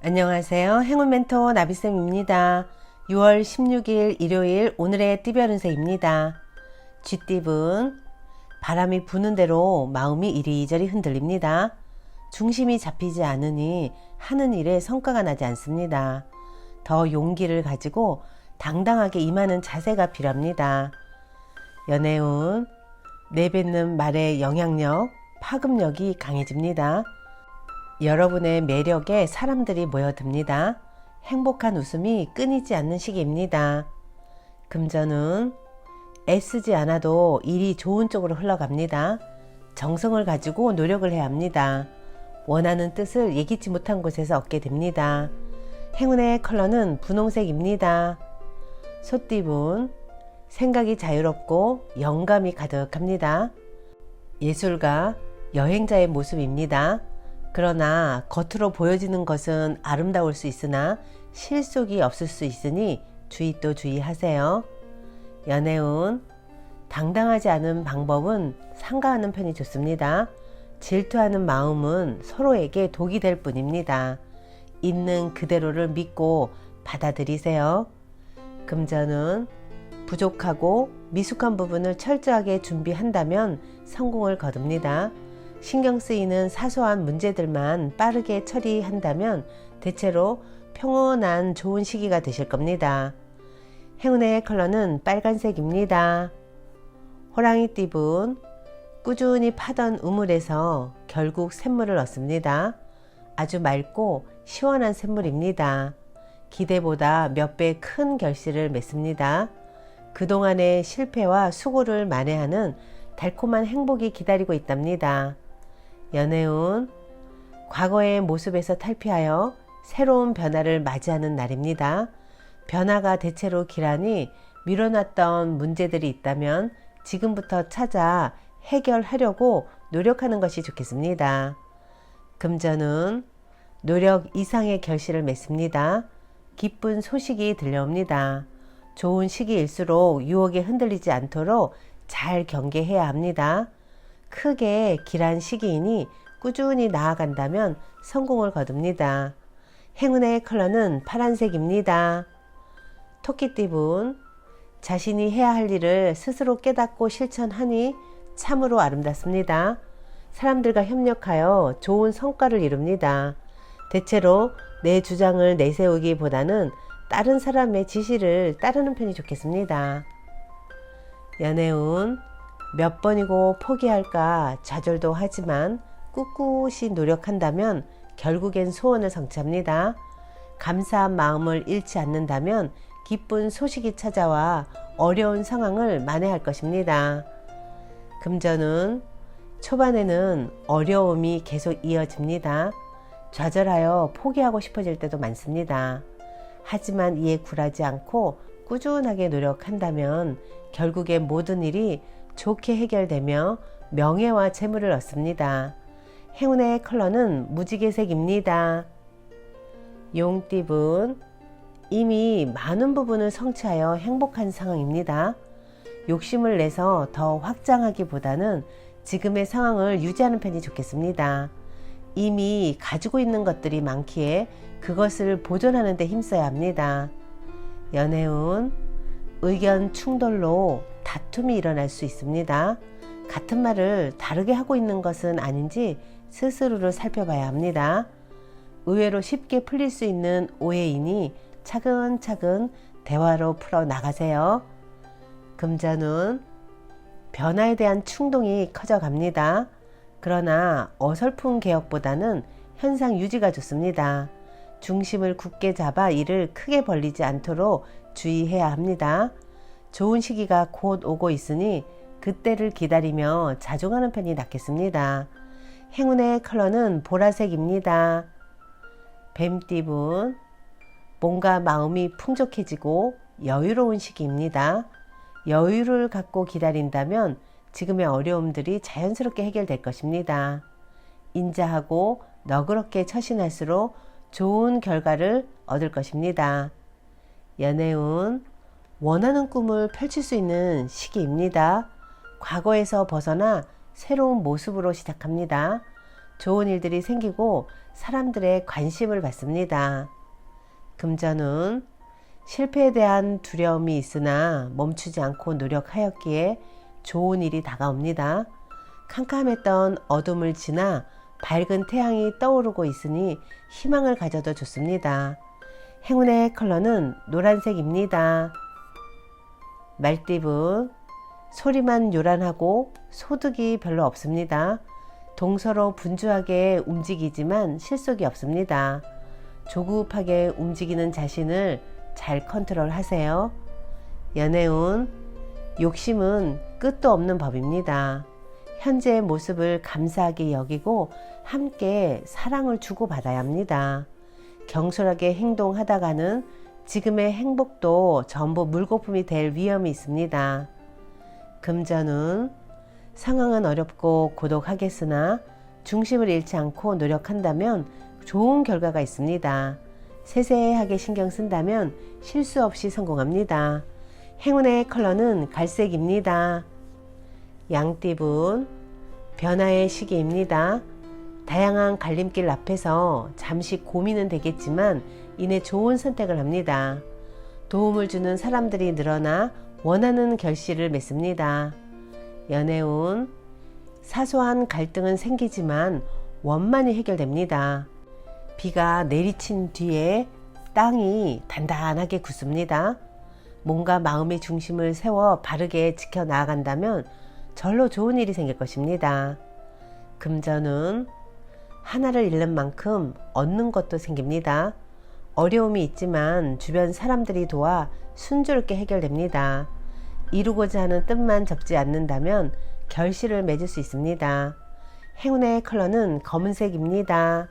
안녕하세요. 행운 멘토 나비쌤입니다. 6월 16일 일요일 오늘의 띠별 운세입니다. 쥐띠분, 바람이 부는 대로 마음이 이리저리 흔들립니다. 중심이 잡히지 않으니 하는 일에 성과가 나지 않습니다. 더 용기를 가지고 당당하게 임하는 자세가 필요합니다. 연애운, 내뱉는 말의 영향력, 파급력이 강해집니다. 여러분의 매력에 사람들이 모여듭니다. 행복한 웃음이 끊이지 않는 시기입니다. 금전은 애쓰지 않아도 일이 좋은 쪽으로 흘러갑니다. 정성을 가지고 노력을 해야 합니다. 원하는 뜻을 예기치 못한 곳에서 얻게 됩니다. 행운의 컬러는 분홍색입니다. 소띠분, 생각이 자유롭고 영감이 가득합니다. 예술가, 여행자의 모습입니다. 그러나 겉으로 보여지는 것은 아름다울 수 있으나 실속이 없을 수 있으니 주의 또 주의하세요. 연애운, 당당하지 않은 방법은 삼가하는 편이 좋습니다. 질투하는 마음은 서로에게 독이 될 뿐입니다. 있는 그대로를 믿고 받아들이세요. 금전은 부족하고 미숙한 부분을 철저하게 준비한다면 성공을 거둡니다. 신경 쓰이는 사소한 문제들만 빠르게 처리한다면 대체로 평온한 좋은 시기가 되실 겁니다. 행운의 컬러는 빨간색입니다. 호랑이띠분, 꾸준히 파던 우물에서 결국 샘물을 얻습니다. 아주 맑고 시원한 샘물입니다. 기대보다 몇 배 큰 결실을 맺습니다. 그동안의 실패와 수고를 만회하는 달콤한 행복이 기다리고 있답니다. 연애운, 과거의 모습에서 탈피하여 새로운 변화를 맞이하는 날입니다. 변화가 대체로 기라니 미뤄놨던 문제들이 있다면 지금부터 찾아 해결하려고 노력하는 것이 좋겠습니다. 금전은 노력 이상의 결실을 맺습니다. 기쁜 소식이 들려옵니다. 좋은 시기일수록 유혹에 흔들리지 않도록 잘 경계해야 합니다. 크게 길한 시기이니 꾸준히 나아간다면 성공을 거둡니다. 행운의 컬러는 파란색입니다. 토끼띠분, 자신이 해야 할 일을 스스로 깨닫고 실천하니 참으로 아름답습니다. 사람들과 협력하여 좋은 성과를 이룹니다. 대체로 내 주장을 내세우기보다는 다른 사람의 지시를 따르는 편이 좋겠습니다. 연애운, 몇 번이고 포기할까 좌절도 하지만 꿋꿋이 노력한다면 결국엔 소원을 성취합니다. 감사한 마음을 잃지 않는다면 기쁜 소식이 찾아와 어려운 상황을 만회할 것입니다. 금전은 초반에는 어려움이 계속 이어집니다. 좌절하여 포기하고 싶어질 때도 많습니다. 하지만 이에 굴하지 않고 꾸준하게 노력한다면 결국엔 모든 일이 좋게 해결되며 명예와 재물을 얻습니다. 행운의 컬러는 무지개색입니다. 용띠분, 이미 많은 부분을 성취하여 행복한 상황입니다. 욕심을 내서 더 확장하기보다는 지금의 상황을 유지하는 편이 좋겠습니다. 이미 가지고 있는 것들이 많기에 그것을 보존하는 데 힘써야 합니다. 연애운, 의견 충돌로 다툼이 일어날 수 있습니다. 같은 말을 다르게 하고 있는 것은 아닌지 스스로를 살펴봐야 합니다. 의외로 쉽게 풀릴 수 있는 오해이니 차근차근 대화로 풀어 나가세요. 금전운, 변화에 대한 충동이 커져갑니다. 그러나 어설픈 개혁보다는 현상 유지가 좋습니다. 중심을 굳게 잡아 일을 크게 벌리지 않도록 주의해야 합니다. 좋은 시기가 곧 오고 있으니 그때를 기다리며 자중하는 편이 낫겠습니다. 행운의 컬러는 보라색입니다. 뱀띠분, 뭔가 마음이 풍족해지고 여유로운 시기입니다. 여유를 갖고 기다린다면 지금의 어려움들이 자연스럽게 해결될 것입니다. 인자하고 너그럽게 처신할수록 좋은 결과를 얻을 것입니다. 연애운, 원하는 꿈을 펼칠 수 있는 시기입니다. 과거에서 벗어나 새로운 모습으로 시작합니다. 좋은 일들이 생기고 사람들의 관심을 받습니다. 금전운 실패에 대한 두려움이 있으나 멈추지 않고 노력하였기에 좋은 일이 다가옵니다. 캄캄했던 어둠을 지나 밝은 태양이 떠오르고 있으니 희망을 가져도 좋습니다. 행운의 컬러는 노란색입니다. 말띠분 소리만 요란하고 소득이 별로 없습니다. 동서로 분주하게 움직이지만 실속이 없습니다. 조급하게 움직이는 자신을 잘 컨트롤하세요. 연애운 욕심은 끝도 없는 법입니다. 현재의 모습을 감사하게 여기고 함께 사랑을 주고받아야 합니다. 경솔하게 행동하다가는 지금의 행복도 전부 물거품이 될 위험이 있습니다. 금전운 상황은 어렵고 고독하겠으나 중심을 잃지 않고 노력한다면 좋은 결과가 있습니다. 세세하게 신경 쓴다면 실수 없이 성공합니다. 행운의 컬러는 갈색입니다. 양띠분 변화의 시기입니다. 다양한 갈림길 앞에서 잠시 고민은 되겠지만 이내 좋은 선택을 합니다. 도움을 주는 사람들이 늘어나 원하는 결실을 맺습니다. 연애운 사소한 갈등은 생기지만 원만히 해결됩니다. 비가 내리친 뒤에 땅이 단단하게 굳습니다. 몸과 마음의 중심을 세워 바르게 지켜나간다면 절로 좋은 일이 생길 것입니다. 금전운 하나를 잃는 만큼 얻는 것도 생깁니다. 어려움이 있지만 주변 사람들이 도와 순조롭게 해결됩니다. 이루고자 하는 뜻만 접지 않는다면 결실을 맺을 수 있습니다. 행운의 컬러는 검은색입니다.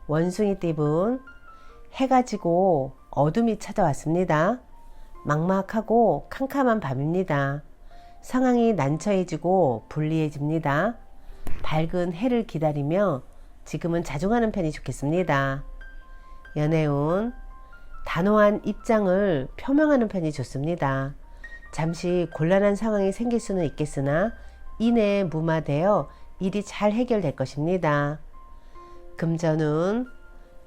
원숭이띠분 해가 지고 어둠이 찾아왔습니다. 막막하고 캄캄한 밤입니다. 상황이 난처해지고 불리해집니다. 밝은 해를 기다리며 지금은 자중하는 편이 좋겠습니다. 연애운 단호한 입장을 표명하는 편이 좋습니다. 잠시 곤란한 상황이 생길 수는 있겠으나 이내에 무마되어 일이 잘 해결될 것입니다. 금전운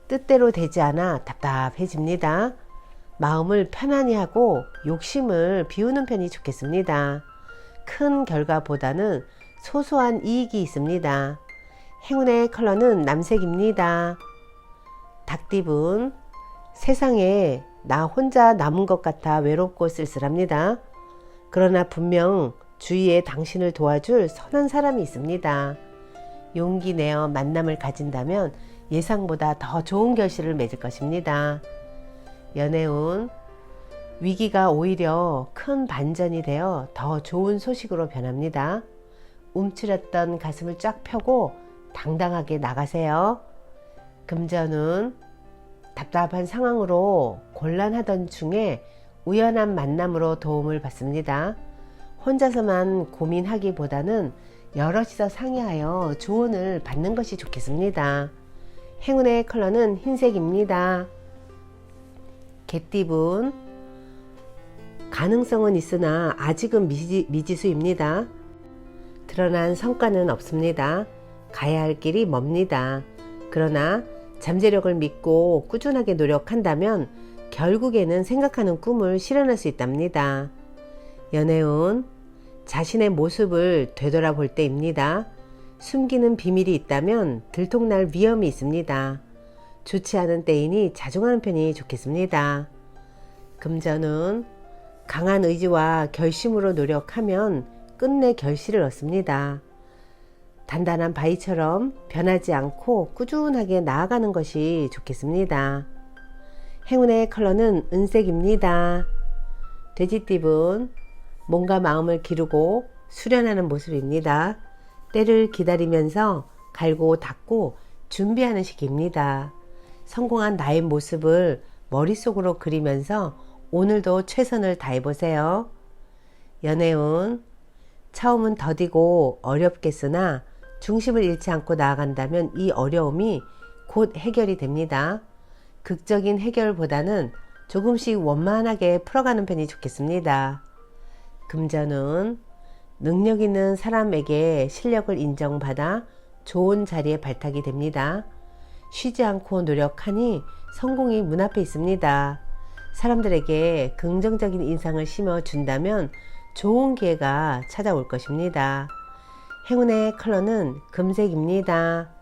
뜻대로 되지 않아 답답해집니다. 마음을 편안히 하고 욕심을 비우는 편이 좋겠습니다. 큰 결과보다는 소소한 이익이 있습니다. 행운의 컬러는 남색입니다. 닭띠분 세상에 나 혼자 남은 것 같아 외롭고 쓸쓸합니다. 그러나 분명 주위에 당신을 도와줄 선한 사람이 있습니다. 용기 내어 만남을 가진다면 예상보다 더 좋은 결실을 맺을 것입니다. 연애운 위기가 오히려 큰 반전이 되어 더 좋은 소식으로 변합니다. 움츠렸던 가슴을 쫙 펴고 당당하게 나가세요. 금전운 답답한 상황으로 곤란하던 중에 우연한 만남으로 도움을 받습니다. 혼자서만 고민하기보다는 여럿이서 상의하여 조언을 받는 것이 좋겠습니다. 행운의 컬러는 흰색입니다. 개띠분 가능성은 있으나 아직은 미지수입니다. 드러난 성과는 없습니다. 가야 할 길이 멉니다. 그러나 잠재력을 믿고 꾸준하게 노력한다면 결국에는 생각하는 꿈을 실현할 수 있답니다. 연애운 자신의 모습을 되돌아볼 때입니다. 숨기는 비밀이 있다면 들통날 위험이 있습니다. 좋지 않은 때이니 자중하는 편이 좋겠습니다. 금전운 강한 의지와 결심으로 노력하면 끝내 결실을 얻습니다. 단단한 바위처럼 변하지 않고 꾸준하게 나아가는 것이 좋겠습니다. 행운의 컬러는 은색입니다. 돼지띠분 몸과 마음을 기르고 수련하는 모습입니다. 때를 기다리면서 갈고 닦고 준비하는 시기입니다. 성공한 나의 모습을 머릿속으로 그리면서 오늘도 최선을 다해보세요. 연애운 처음은 더디고 어렵겠으나 중심을 잃지 않고 나아간다면 이 어려움이 곧 해결이 됩니다. 극적인 해결보다는 조금씩 원만하게 풀어가는 편이 좋겠습니다. 금전운 능력 있는 사람에게 실력을 인정받아 좋은 자리에 발탁이 됩니다. 쉬지 않고 노력하니 성공이 문 앞에 있습니다. 사람들에게 긍정적인 인상을 심어준다면 좋은 기회가 찾아올 것입니다. 행운의 컬러는 금색입니다.